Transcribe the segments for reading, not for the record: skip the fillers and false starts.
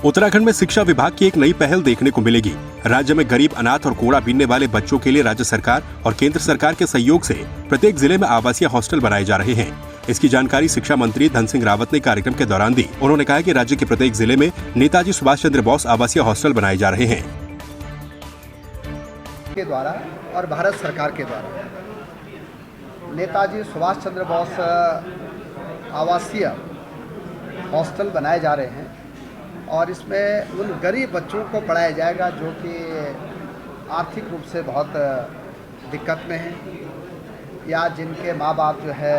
उत्तराखंड में शिक्षा विभाग की एक नई पहल देखने को मिलेगी। राज्य में गरीब, अनाथ और कोड़ा बीनने वाले बच्चों के लिए राज्य सरकार और केंद्र सरकार के सहयोग से प्रत्येक जिले में आवासीय हॉस्टल बनाए जा रहे हैं। इसकी जानकारी शिक्षा मंत्री धन सिंह रावत ने कार्यक्रम के दौरान दी। उन्होंने कहा कि राज्य के प्रत्येक जिले में नेताजी सुभाष चंद्र बोस आवासीय हॉस्टल बनाए जा रहे हैं के द्वारा और भारत सरकार के द्वारा नेताजी सुभाष चंद्र बोस आवासीय हॉस्टल बनाए जा रहे हैं और इसमें उन गरीब बच्चों को पढ़ाया जाएगा जो कि आर्थिक रूप से बहुत दिक्कत में हैं या जिनके माँ बाप जो है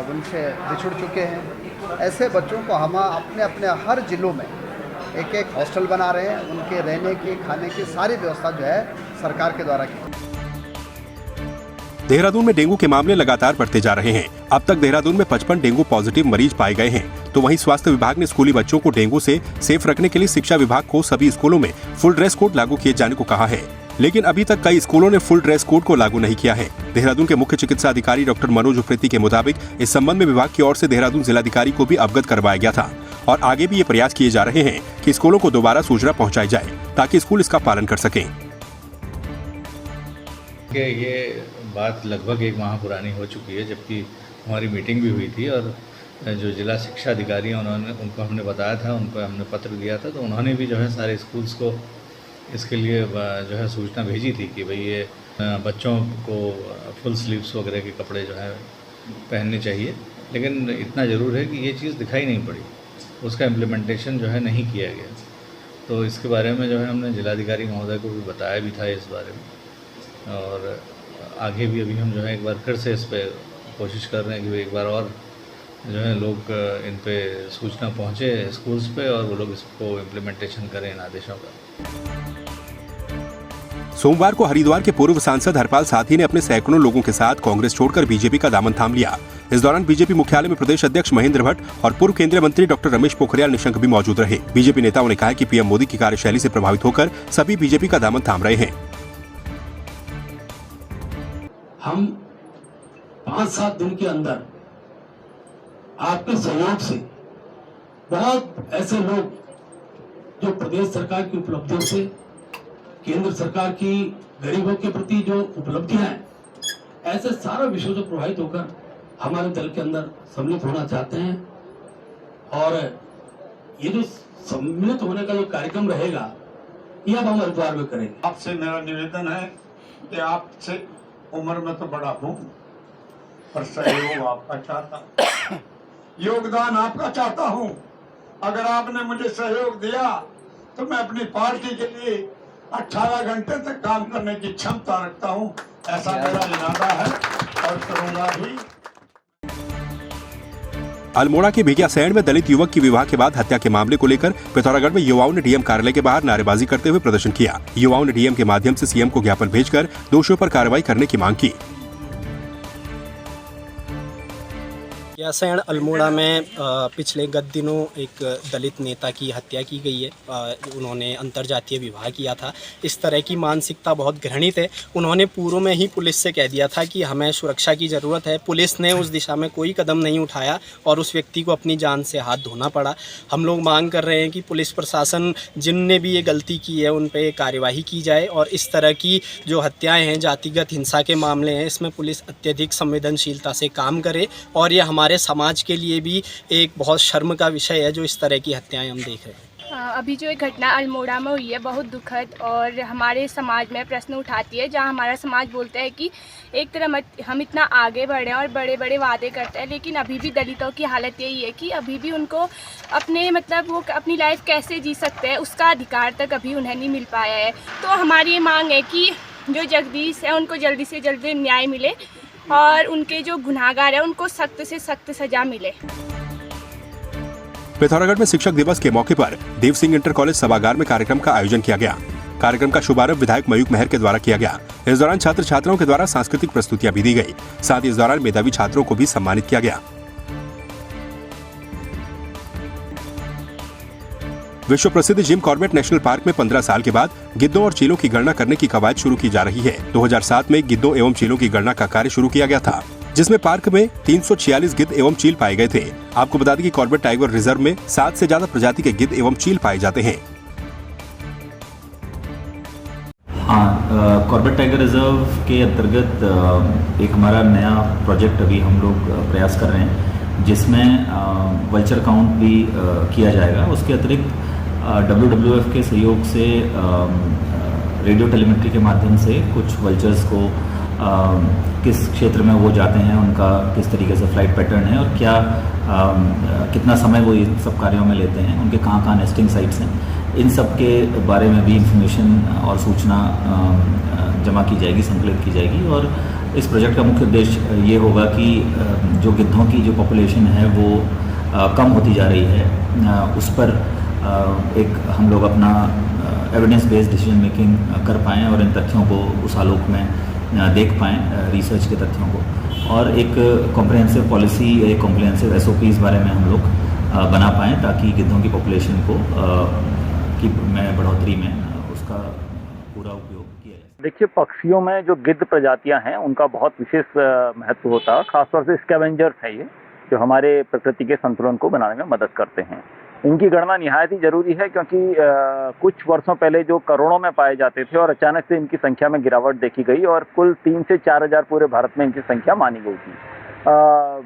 उनसे बिछुड़ चुके हैं। ऐसे बच्चों को हम अपने अपने हर जिलों में एक एक हॉस्टल बना रहे हैं। उनके रहने की, खाने की सारी व्यवस्था जो है सरकार के द्वारा की। देहरादून में डेंगू के मामले लगातार बढ़ते जा रहे हैं। अब तक देहरादून में 55 डेंगू पॉजिटिव मरीज पाए गए हैं। तो वहीं स्वास्थ्य विभाग ने स्कूली बच्चों को डेंगू से सेफ रखने के लिए शिक्षा विभाग को सभी स्कूलों में फुल ड्रेस कोड लागू किए जाने को कहा है, लेकिन अभी तक कई स्कूलों ने फुल ड्रेस कोड को लागू नहीं किया है। देहरादून के मुख्य चिकित्सा अधिकारी डॉक्टर मनोज उप्रेती के मुताबिक इस संबंध में विभाग की ओर से देहरादून जिलाधिकारी को भी अवगत करवाया गया था और आगे भी ये प्रयास किए जा रहे हैं कि स्कूलों को दोबारा सूचना पहुँचाई जाए ताकि स्कूल इसका पालन कर सकें। ये बात लगभग एक माह पुरानी हो चुकी है, जबकि हमारी मीटिंग भी हुई थी और जो जिला शिक्षा अधिकारी हैं उनको हमने बताया था, उनको हमने पत्र दिया था, तो उन्होंने भी जो है सारे स्कूल्स को इसके लिए जो है सूचना भेजी थी कि भाई ये बच्चों को फुल स्लीव्स वगैरह के कपड़े जो है पहनने चाहिए। लेकिन इतना ज़रूर है कि ये चीज़ दिखाई नहीं पड़ी, उसका इम्प्लीमेंटेशन जो है नहीं किया गया। तो इसके बारे में जो है हमने जिलाधिकारी महोदय को भी बताया भी था इस बारे में, और आगे भी अभी हम जो है एक बार फिर से इस पे कोशिश कर रहे हैं कि एक बार और जो है लोग इन पे सूचना पहुंचे स्कूल्स पे और वो लोग इसको इम्प्लीमेंटेशन करें इन आदेशों का। सोमवार को हरिद्वार के पूर्व सांसद हरपाल साथी ने अपने सैकड़ों लोगों के साथ कांग्रेस छोड़कर बीजेपी का दामन थाम लिया। इस दौरान बीजेपी मुख्यालय में प्रदेश अध्यक्ष महेंद्र भट्ट और पूर्व केंद्रीय मंत्री डॉक्टर रमेश पोखरियाल निशंक भी मौजूद रहे। बीजेपी नेताओं ने कहा कि पीएम मोदी की कार्यशैली से प्रभावित होकर सभी बीजेपी का दामन थाम रहे हैं। हम 5-7 दिन के अंदर आपके सहयोग से बहुत ऐसे लोग जो प्रदेश सरकार की उपलब्धियों से, केंद्र सरकार की गरीबों के प्रति जो उपलब्धियां हैं, ऐसे सारे विषयों से प्रभावित होकर हमारे दल के अंदर सम्मिलित होना चाहते हैं। और ये जो सम्मिलित होने का जो कार्यक्रम रहेगा ये अब हम हरिद्वार में करेंगे। आपसे मेरा निवेदन है कि आपसे उम्र में तो बड़ा हूँ पर सहयोग आपका चाहता, योगदान आपका चाहता हूँ। अगर आपने मुझे सहयोग दिया तो मैं अपनी पार्टी के लिए 18 घंटे तक काम करने की क्षमता रखता हूँ। ऐसा मेरा इरादा है और करूँगा भी। अल्मोड़ा के भिकियासैंण में दलित युवक की विवाह के बाद हत्या के मामले को लेकर पिथौरागढ़ में युवाओं ने डीएम कार्यालय के बाहर नारेबाजी करते हुए प्रदर्शन किया। युवाओं ने डीएम के माध्यम से सीएम को ज्ञापन भेजकर दोषियों पर कार्रवाई करने की मांग की। भिकियासैंण अल्मोड़ा में पिछले गत दिनों एक दलित नेता की हत्या की गई है। उन्होंने अंतर्जातीय विवाह किया था। इस तरह की मानसिकता बहुत घृणित है। उन्होंने पूर्व में ही पुलिस से कह दिया था कि हमें सुरक्षा की ज़रूरत है। पुलिस ने उस दिशा में कोई कदम नहीं उठाया और उस व्यक्ति को अपनी जान से हाथ धोना पड़ा। हम लोग मांग कर रहे हैं कि पुलिस प्रशासन जिनने भी ये गलती की है उन पर कार्यवाही की जाए और इस तरह की जो हत्याएँ हैं, जातिगत हिंसा के मामले हैं, इसमें पुलिस अत्यधिक संवेदनशीलता से काम करे। और ये हमारे समाज के लिए भी एक बहुत शर्म का विषय है जो इस तरह की हत्याएं हम देख रहे हैं। अभी जो एक घटना अल्मोड़ा में हुई है बहुत दुखद और हमारे समाज में प्रश्न उठाती है, जहां हमारा समाज बोलता है कि एक तरह हम इतना आगे बढ़े हैं और बड़े बड़े वादे करते हैं, लेकिन अभी भी दलितों की हालत यही है कि अभी भी उनको अपने वो अपनी लाइफ कैसे जी सकते हैं उसका अधिकार तक अभी उन्हें नहीं मिल पाया है। तो हमारी ये मांग है कि जो जगदीश है उनको जल्दी से जल्दी न्याय मिले और उनके जो गुनाहगार है उनको सख्त से सख्त सजा मिले। पिथौरागढ़ में शिक्षक दिवस के मौके पर देव सिंह इंटर कॉलेज सभागार में कार्यक्रम का आयोजन किया गया। कार्यक्रम का शुभारंभ विधायक मयूख मेहर के द्वारा किया गया। इस दौरान छात्र छात्राओं के द्वारा सांस्कृतिक प्रस्तुतियां भी दी गई। साथ ही इस दौरान मेधावी छात्रों को भी सम्मानित किया गया। विश्व प्रसिद्ध जिम कॉर्बेट नेशनल पार्क में 15 साल के बाद गिद्धों और चीलों की गणना करने की कवायद शुरू की जा रही है। 2007 में गिद्धों एवं चीलों की गणना का कार्य शुरू किया गया था। जिसमें पार्क में 346 गिद्ध एवं चील पाए गए थे। आपको बता दें कि कॉर्बेट टाइगर रिजर्व में 7 से ज्यादा प्रजाति के गिद्ध एवं चील पाए जाते हैं। हाँ, कॉर्बेट टाइगर रिजर्व के अंतर्गत एक हमारा नया प्रोजेक्ट अभी हम लोग प्रयास कर रहे हैं, जिसमें वल्चर काउंट भी किया जाएगा। उसके अतिरिक्त WWF के सहयोग से रेडियो टेलीमेट्री के माध्यम से कुछ वल्चर्स को किस क्षेत्र में वो जाते हैं, उनका किस तरीके से फ्लाइट पैटर्न है और क्या कितना समय वो इन सब कार्यों में लेते हैं, उनके कहाँ नेस्टिंग साइट्स हैं, इन सब के बारे में भी इंफॉर्मेशन और सूचना जमा की जाएगी, संकलित की जाएगी। और इस प्रोजेक्ट का मुख्य उद्देश्य ये होगा कि जो गिद्धों की जो पॉपुलेशन है वो कम होती जा रही है, उस पर एक हम लोग अपना एविडेंस बेस्ड डिसीजन मेकिंग कर पाएँ और इन तथ्यों को उस आलोक में देख पाएँ, रिसर्च के तथ्यों को, और एक कॉम्प्रिहेंसिव पॉलिसी, एक कॉम्प्रिहेंसिव SOP इस बारे में हम लोग बना पाएँ, ताकि गिद्धों की पॉपुलेशन को की बढ़ोतरी में उसका पूरा उपयोग किया जाए। देखिए, पक्षियों में जो गिद्ध प्रजातियां हैं उनका बहुत विशेष महत्व होता है। खासतौर से स्कैवेंजर्स हैं ये, जो हमारे प्रकृति के संतुलन को बनाने में मदद करते हैं। इनकी गणना निहायत ही जरूरी है, क्योंकि कुछ वर्षों पहले जो करोड़ों में पाए जाते थे और अचानक से इनकी संख्या में गिरावट देखी गई और कुल 3 से 4 हजार पूरे भारत में इनकी संख्या मानी गई थी।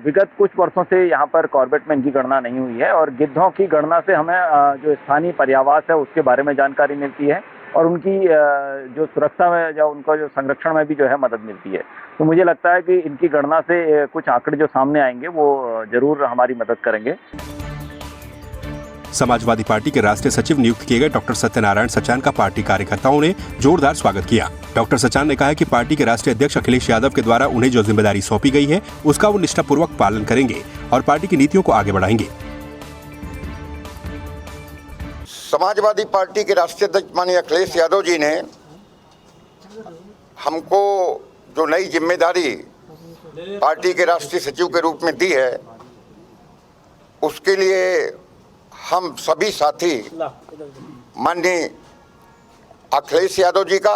विगत कुछ वर्षों से यहाँ पर कॉर्बेट में इनकी गणना नहीं हुई है और गिद्धों की गणना से हमें जो स्थानीय पर्यावास है उसके बारे में जानकारी मिलती है और उनकी जो सुरक्षा में या उनका जो संरक्षण में भी जो है मदद मिलती है। तो मुझे लगता है कि इनकी गणना से कुछ आंकड़े जो सामने आएंगे वो जरूर हमारी मदद करेंगे। समाजवादी पार्टी के राष्ट्रीय सचिव नियुक्त किए गए डॉक्टर सत्यनारायण सचान का पार्टी कार्यकर्ताओं ने जोरदार स्वागत किया। डॉक्टर सचान ने कहा कि पार्टी के राष्ट्रीय अध्यक्ष अखिलेश यादव के द्वारा उन्हें जो जिम्मेदारी सौंपी गई है उसका वो निष्ठापूर्वक पालन करेंगे और पार्टी की नीतियों को आगे बढ़ाएंगे। समाजवादी पार्टी के राष्ट्रीय अध्यक्ष माननीय अखिलेश यादव जी ने हमको जो नई जिम्मेदारी पार्टी के राष्ट्रीय सचिव के रूप में दी है, उसके लिए हम सभी साथी माननीय अखिलेश यादव जी का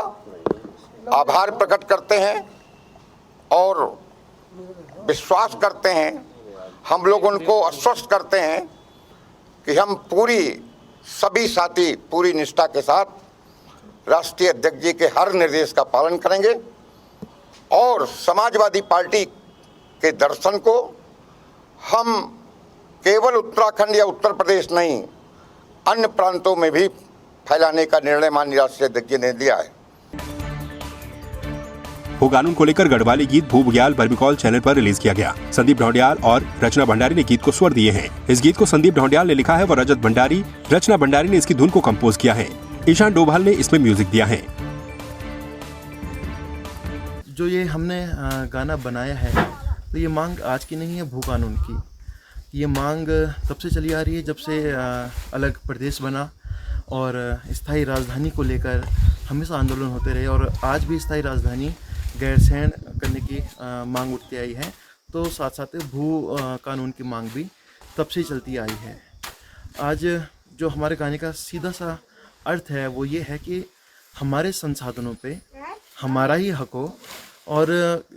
आभार प्रकट करते हैं और विश्वास करते हैं, हम लोग उनको आश्वस्त करते हैं कि हम सभी साथी पूरी निष्ठा के साथ राष्ट्रीय अध्यक्ष जी के हर निर्देश का पालन करेंगे और समाजवादी पार्टी के दर्शन को हम केवल उत्तराखंड या उत्तर प्रदेश नहीं, अन्य प्रांतों में भी फैलाने का निर्णय माननीय राष्ट्रीय अध्यक्ष जी ने लिया है। हो कानून को लेकर गढ़वाली गीत भूबग्याल बर्मिकॉल चैनल पर रिलीज किया गया। संदीप ढौंडियाल और रचना भंडारी ने गीत को स्वर दिए हैं। इस गीत को संदीप ढौंडियाल ने लिखा है और रजत भंडारी, रचना भंडारी ने इसकी धुन को कंपोज किया है। ईशान डोभाल ने इसमें म्यूजिक दिया है। जो ये हमने गाना बनाया है, तो ये मांग आज की नहीं है, भू कानून की। ये मांग तब से चली आ रही है जब से अलग प्रदेश बना और स्थायी राजधानी को लेकर हमेशा आंदोलन होते रहे और आज भी स्थायी राजधानी गैरसैंण करने की मांग उठती आई है। तो साथ साथ भू कानून की मांग भी तब से चलती आई है। आज जो हमारे गाने का सीधा सा अर्थ है वो ये है कि हमारे संसाधनों पे हमारा ही हक हो और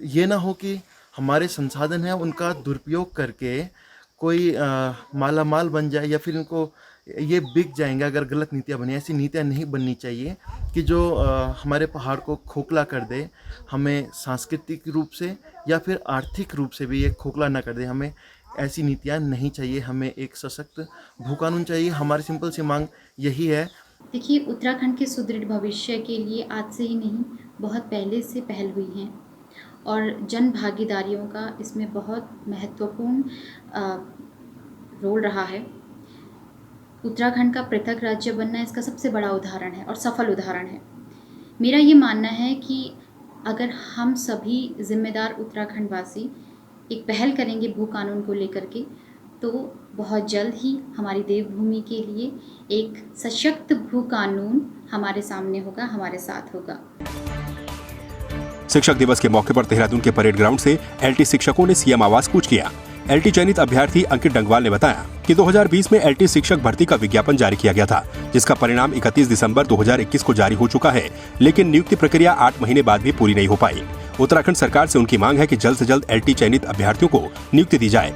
ये ना हो कि हमारे संसाधन हैं उनका दुरुपयोग करके कोई माला माल बन जाए या फिर इनको ये बिक जाएंगे अगर गलत नीतियाँ बनी। ऐसी नीतियाँ नहीं बननी चाहिए कि जो हमारे पहाड़ को खोखला कर दे, हमें सांस्कृतिक रूप से या फिर आर्थिक रूप से भी ये खोखला ना कर दे। हमें ऐसी नीतियाँ नहीं चाहिए, हमें एक सशक्त भू कानून चाहिए। हमारी सिंपल सी मांग यही है। देखिए, उत्तराखंड के सुदृढ़ भविष्य के लिए आज से ही नहीं, बहुत पहले से पहल हुई है और जन भागीदारियों का इसमें बहुत महत्वपूर्ण रोल रहा है। उत्तराखंड का पृथक राज्य बनना इसका सबसे बड़ा उदाहरण है और सफल उदाहरण है। मेरा ये मानना है कि अगर हम सभी जिम्मेदार उत्तराखंडवासी एक पहल करेंगे भू कानून को लेकर के, तो बहुत जल्द ही हमारी देवभूमि के लिए एक सशक्त भू कानून हमारे सामने होगा, हमारे साथ होगा। शिक्षक दिवस के मौके पर देहरादून के परेड ग्राउंड से LT शिक्षकों ने CM आवास कूच किया। LT चयनित अभ्यर्थी अंकित डंगवाल ने बताया कि 2020 में LT शिक्षक भर्ती का विज्ञापन जारी किया गया था, जिसका परिणाम 31 दिसंबर 2021 को जारी हो चुका है, लेकिन नियुक्ति प्रक्रिया 8 महीने बाद भी पूरी नहीं हो पाई। उत्तराखंड सरकार से उनकी मांग है कि जल्द से जल्द LT चयनित अभ्यर्थियों को नियुक्ति दी जाए।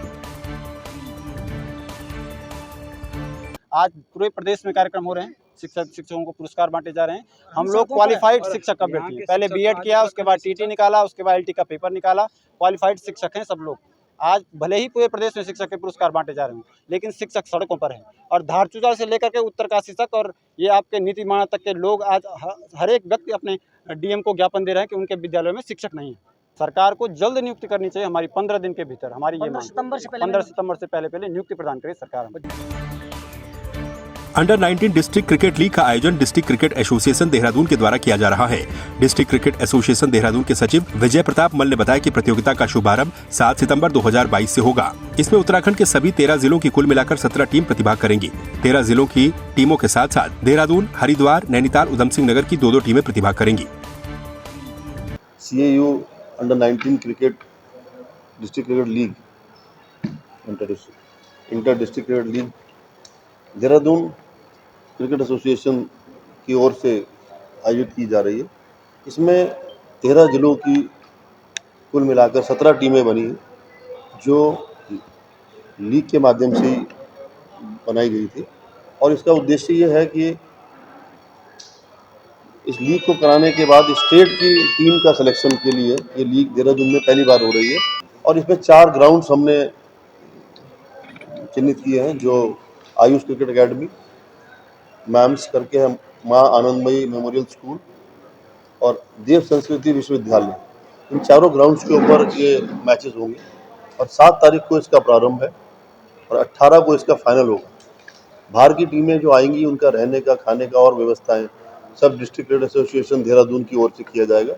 आज पूरे प्रदेश में कार्यक्रम हो रहे हैं, शिक्षकों को पुरस्कार बांटे जा रहे हैं। हम लोग क्वालिफाइड शिक्षक अभ्यर्थी हैं, पहले B.Ed किया, उसके बाद TT निकाला, उसके बाद LT का पेपर निकाला, क्वालिफाइड शिक्षक हैं सब लोग। आज भले ही पूरे प्रदेश में शिक्षक के पुरस्कार बांटे जा रहे हैं, लेकिन शिक्षक सड़कों पर हैं और धारचूजा से लेकर के उत्तरकाशी तक और ये आपके नीतिमाणा तक के लोग आज हर एक व्यक्ति अपने DM को ज्ञापन दे रहे हैं कि उनके विद्यालयों में शिक्षक नहीं है। सरकार को जल्द नियुक्ति करनी चाहिए, हमारी 15 दिन के भीतर हमारी ये मांग, 15 सितंबर से पहले नियुक्ति प्रदान करे सरकार हमको। अंडर 19 डिस्ट्रिक्ट क्रिकेट लीग का आयोजन डिस्ट्रिक्ट क्रिकेट एसोसिएशन देहरादून के द्वारा किया जा रहा है। डिस्ट्रिक्ट क्रिकेट एसोसिएशन देहरादून के सचिव विजय प्रताप मल ने बताया कि प्रतियोगिता का शुभारंभ 7 सितंबर 2022 से होगा। इसमें उत्तराखंड के सभी 13 जिलों की कुल मिलाकर 17 टीम प्रतिभाग करेंगी। 13 जिलों की टीमों के साथ साथ देहरादून, हरिद्वार, नैनीताल, उधम सिंह नगर की 2-2 टीमें प्रतिभाग करेंगी। CAU under 19 cricket district cricket league inter district cricket league Dehradun cricket association की ओर से आयोजित की जा रही है। इसमें 13 जिलों की कुल मिलाकर 17 टीमें बनी हैं, जो लीग के माध्यम से बनाई गई थी और इसका उद्देश्य ये है कि इस लीग को कराने के बाद स्टेट की टीम का सिलेक्शन के लिए ये लीग देहरादून में पहली बार हो रही है और इसमें 4 ग्राउंड्स हमने चिन्हित किए हैं, जो आयुष क्रिकेट एकेडमी, मैम्स करके हम माँ आनंदमयी मेमोरियल स्कूल और देव संस्कृति विश्वविद्यालय, इन चारों ग्राउंड्स के ऊपर ये मैचेस होंगे और 7 तारीख को इसका प्रारंभ है और 18 को इसका फाइनल होगा। बाहर की टीमें जो आएंगी उनका रहने का, खाने का और व्यवस्थाएं सब डिस्ट्रिक्ट क्रिकेट एसोसिएशन देहरादून की ओर से किया जाएगा।